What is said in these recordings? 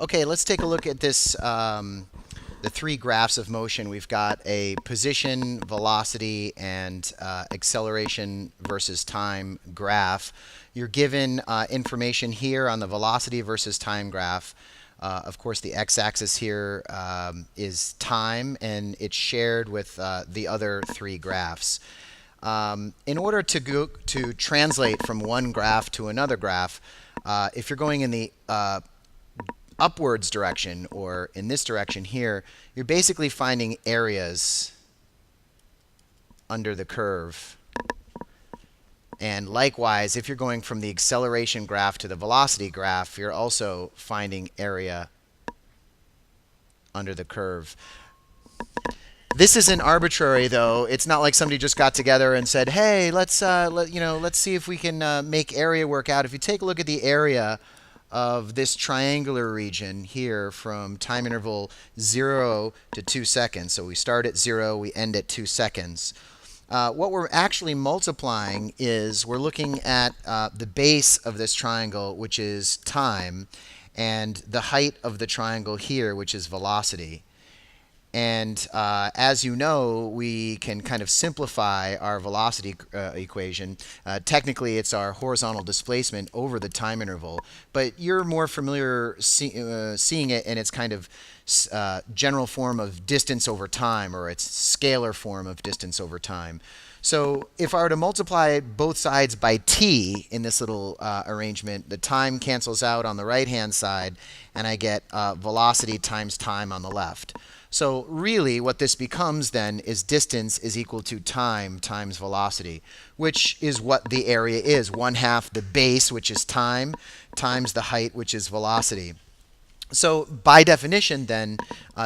Okay, let's take a look at this, the three graphs of motion. We've got a position, velocity, and acceleration versus time graph. You're given information here on the velocity versus time graph. Of course, the x-axis here is time, and it's shared with the other three graphs. In order to translate from one graph to another graph, if you're going in the upwards direction, or in this direction here, you're basically finding areas under the curve. And likewise, if you're going from the acceleration graph to the velocity graph, you're also finding area under the curve. This isn't arbitrary, though. It's not like somebody just got together and said, "Hey, let's see if we can make area work out." If you take a look at the area of this triangular region here from time interval 0 to 2 seconds. So we start at 0, we end at 2 seconds. What we're actually multiplying is we're looking at the base of this triangle, which is time, and the height of the triangle here, which is velocity. And as you know, we can kind of simplify our velocity equation. Technically, it's our horizontal displacement over the time interval, but you're more familiar seeing it in its kind of general form of distance over time, or its scalar form of distance over time. So if I were to multiply both sides by t in this little arrangement, the time cancels out on the right-hand side, and I get velocity times time on the left. So really what this becomes then is distance is equal to time times velocity, which is what the area is. 1/2 the base, which is time, times the height, which is velocity. So by definition then,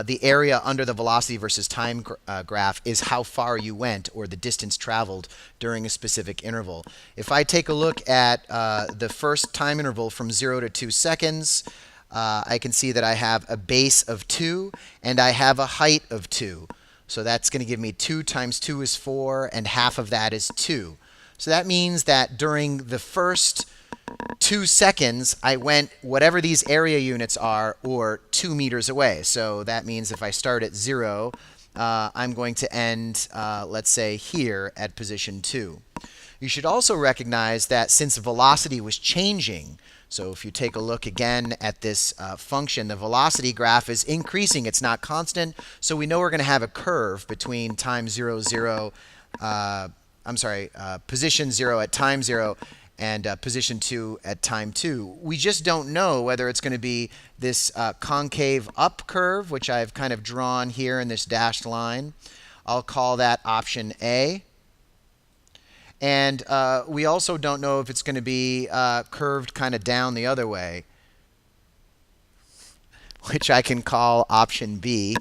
the area under the velocity versus time graph is how far you went, or the distance traveled during a specific interval. If I take a look at the first time interval from 0 to 2 seconds, I can see that I have a base of 2 and I have a height of 2. So that's going to give me 2 times 2 is 4, and half of that is 2. So that means that during the first 2 seconds, I went whatever these area units are, or 2 meters away. So that means if I start at 0, I'm going to end, let's say, here at position 2. You should also recognize that since velocity was changing, so if you take a look again at this function, the velocity graph is increasing. It's not constant. So we know we're going to have a curve between time 0, 0, position 0 at time 0 and position 2 at time 2. We just don't know whether it's going to be this concave up curve, which I've kind of drawn here in this dashed line. I'll call that option A. And we also don't know if it's going to be curved kind of down the other way, which I can call option B.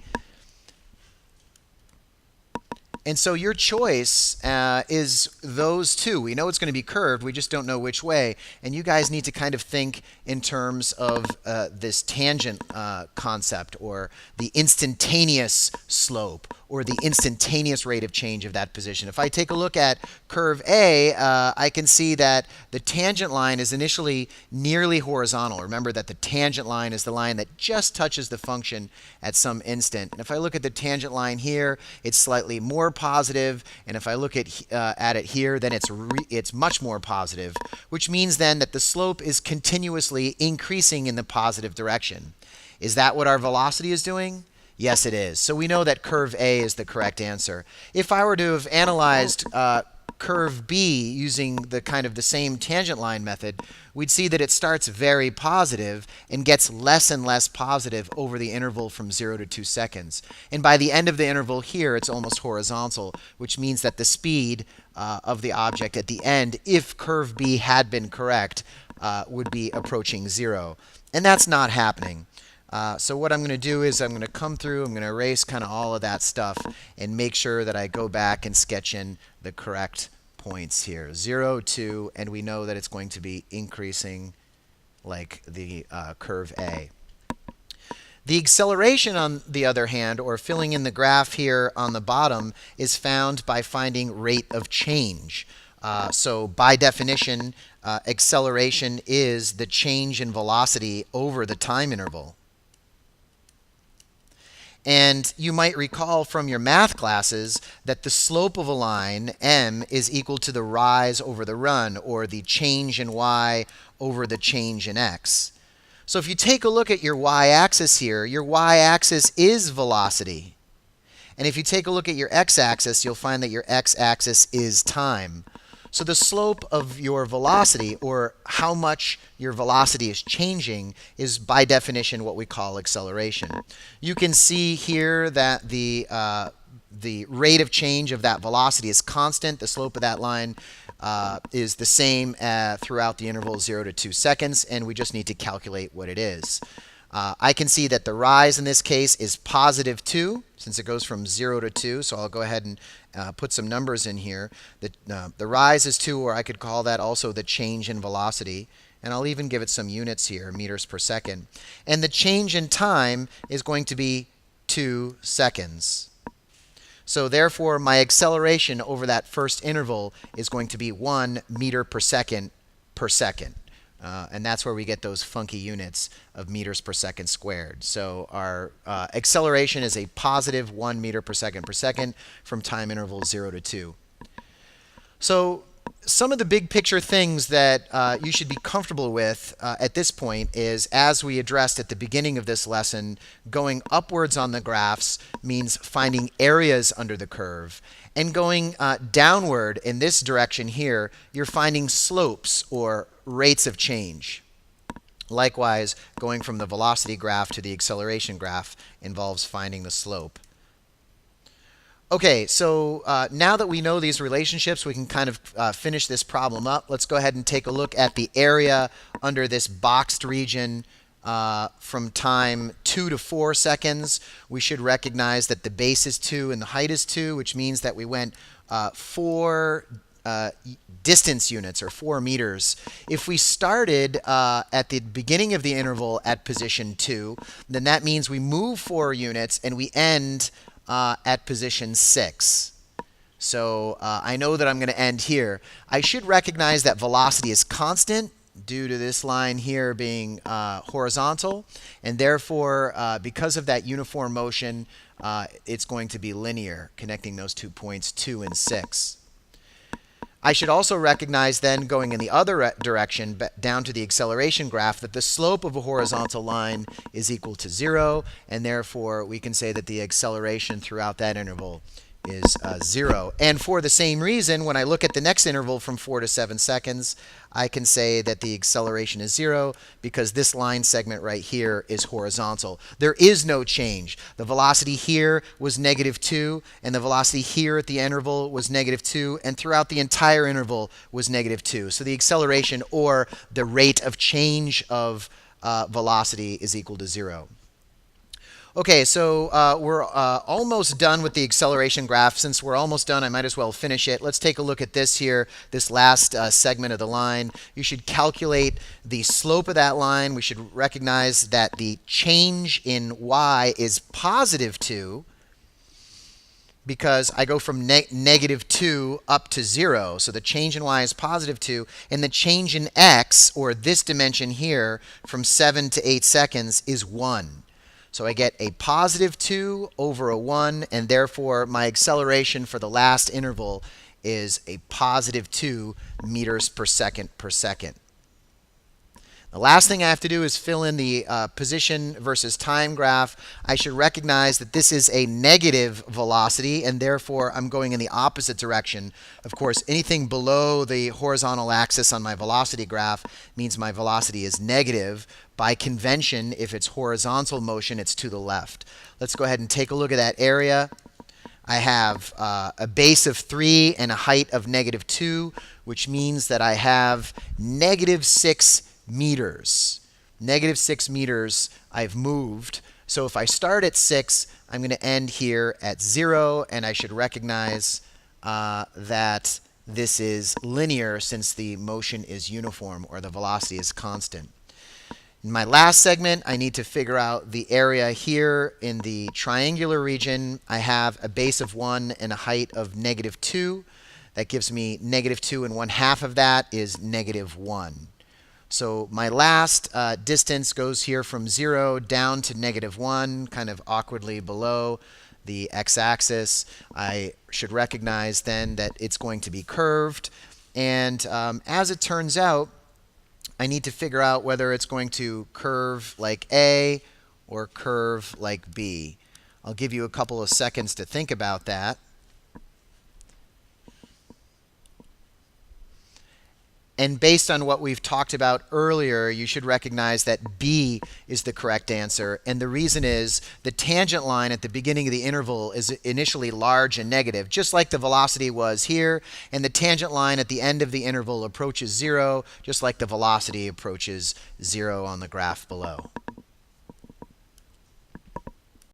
And so your choice is those two. We know it's going to be curved. We just don't know which way. And you guys need to kind of think in terms of this tangent concept, or the instantaneous slope, or the instantaneous rate of change of that position. If I take a look at curve A, I can see that the tangent line is initially nearly horizontal. Remember that the tangent line is the line that just touches the function at some instant. And if I look at the tangent line here, it's slightly more positive, and if I look at it here, then it's much more positive, which means then that the slope is continuously increasing in the positive direction. Is that what our velocity is doing? Yes, it is. So we know that curve A is the correct answer. If I were to have analyzed curve B using the kind of the same tangent line method, we'd see that it starts very positive and gets less and less positive over the interval from 0 to 2 seconds. And by the end of the interval here, it's almost horizontal, which means that the speed of the object at the end, if curve B had been correct, would be approaching 0. And that's not happening. So what I'm going to do is I'm going to come through, I'm going to erase kind of all of that stuff and make sure that I go back and sketch in the correct points here. 0, 2, and we know that it's going to be increasing like the curve A. The acceleration, on the other hand, or filling in the graph here on the bottom, is found by finding rate of change. So by definition, acceleration is the change in velocity over the time interval. And you might recall from your math classes that the slope of a line, m, is equal to the rise over the run, or the change in y over the change in x. So if you take a look at your y-axis here, your y-axis is velocity. And if you take a look at your x-axis, you'll find that your x-axis is time. So the slope of your velocity, or how much your velocity is changing, is by definition what we call acceleration. You can see here that the rate of change of that velocity is constant. The slope of that line is the same throughout the interval 0 to 2 seconds, and we just need to calculate what it is. I can see that the rise in this case is positive 2, since it goes from 0 to 2. So I'll go ahead and put some numbers in here. The rise is 2, or I could call that also the change in velocity. And I'll even give it some units here, meters per second. And the change in time is going to be 2 seconds. So therefore, my acceleration over that first interval is going to be 1 meter per second per second. And that's where we get those funky units of meters per second squared. So our acceleration is a positive 1 meter per second from time interval 0 to 2. So some of the big picture things that you should be comfortable with at this point is, as we addressed at the beginning of this lesson, going upwards on the graphs means finding areas under the curve. And going downward in this direction here, you're finding slopes or rates of change. Likewise, going from the velocity graph to the acceleration graph involves finding the slope. Okay, so now that we know these relationships, we can kind of finish this problem up. Let's go ahead and take a look at the area under this boxed region from time 2 to 4 seconds. We should recognize that the base is 2 and the height is 2, which means that we went 4 distance units, or 4 meters. If we started at the beginning of the interval at position 2, then that means we move 4 units and we end at position 6. So I know that I'm going to end here. I should recognize that velocity is constant due to this line here being horizontal, and therefore because of that uniform motion, it's going to be linear, connecting those 2 points 2 and 6. I should also recognize then, going in the other direction, down to the acceleration graph, that the slope of a horizontal line is equal to 0, and therefore we can say that the acceleration throughout that interval is 0. And for the same reason, when I look at the next interval from 4 to 7 seconds, I can say that the acceleration is 0 because this line segment right here is horizontal. There is no change. The velocity here was -2, and the velocity here at the interval was -2, and throughout the entire interval was -2. So the acceleration, or the rate of change of velocity, is equal to 0. Okay, so we're almost done with the acceleration graph. Since we're almost done, I might as well finish it. Let's take a look at this here, this last segment of the line. You should calculate the slope of that line. We should recognize that the change in y is +2 because I go from -2 up to 0. So the change in y is +2, and the change in x, or this dimension here, from 7 to 8 seconds is 1. So I get a +2 over a 1, and therefore my acceleration for the last interval is a +2 meters per second per second. The last thing I have to do is fill in the position versus time graph. I should recognize that this is a negative velocity, and therefore I'm going in the opposite direction. Of course, anything below the horizontal axis on my velocity graph means my velocity is negative. By convention, if it's horizontal motion, it's to the left. Let's go ahead and take a look at that area. I have a base of 3 and a height of -2, which means that I have -6 meters. -6 meters I've moved. So if I start at 6, I'm going to end here at 0, and I should recognize that this is linear since the motion is uniform, or the velocity is constant. In my last segment, I need to figure out the area here in the triangular region. I have a base of 1 and a height of -2. That gives me -2, and 1/2 of that is -1. So my last distance goes here from 0 down to -1, kind of awkwardly below the x-axis. I should recognize then that it's going to be curved. And as it turns out, I need to figure out whether it's going to curve like A or curve like B. I'll give you a couple of seconds to think about that. And based on what we've talked about earlier, you should recognize that B is the correct answer. And the reason is the tangent line at the beginning of the interval is initially large and negative, just like the velocity was here. And the tangent line at the end of the interval approaches 0, just like the velocity approaches 0 on the graph below.